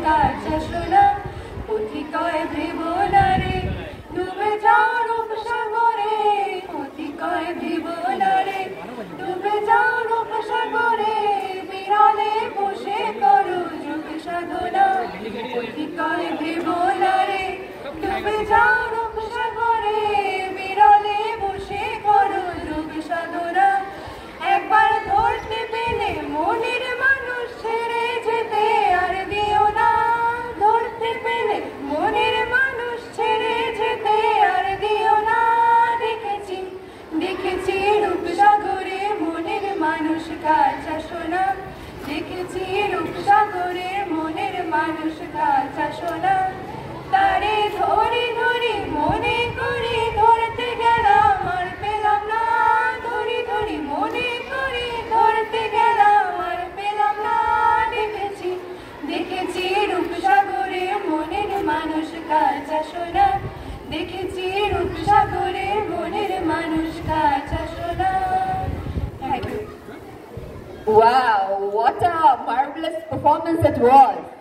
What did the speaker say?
কাঁচা সোনা অতিকয় ভেবনারে ডুবে যাও রূপসাগরে অতিকয় ভেবনারে ডুবে যাও রূপসাগরে বিরলে বসে করো যোগ সাধনা অতিকয় ভেবনারে ডুবে যাও রূপসাগরে বিরলে বসে করো যোগ সাধনা একবার ধরতে পেলে মনের মানুষ ছেড়ে যেতে আর দিও না ধরতে পেলে মনের মানুষ ছেড়ে যেতে আর দিও না দেখেছি দেখেছি রূপসাগরে মনের মানুষ কাঁচা সোনা দেখেছি রূপসাগরে মনের মানুষ কাঁচা সোনা তারে ধরে ধরে মনে করে ধরতে গেলাম আর পেলাম না ধরে ধরে মনে করে ধরতে গেলাম আর পেলাম না দেখেছি দেখেছি রূপসাগরে মনের মানুষ কাঁচা সোনা দেখেছি রূপসাগরে মনের মানুষ কাঁচা সোনা। Wow, what a marvelous performance it was.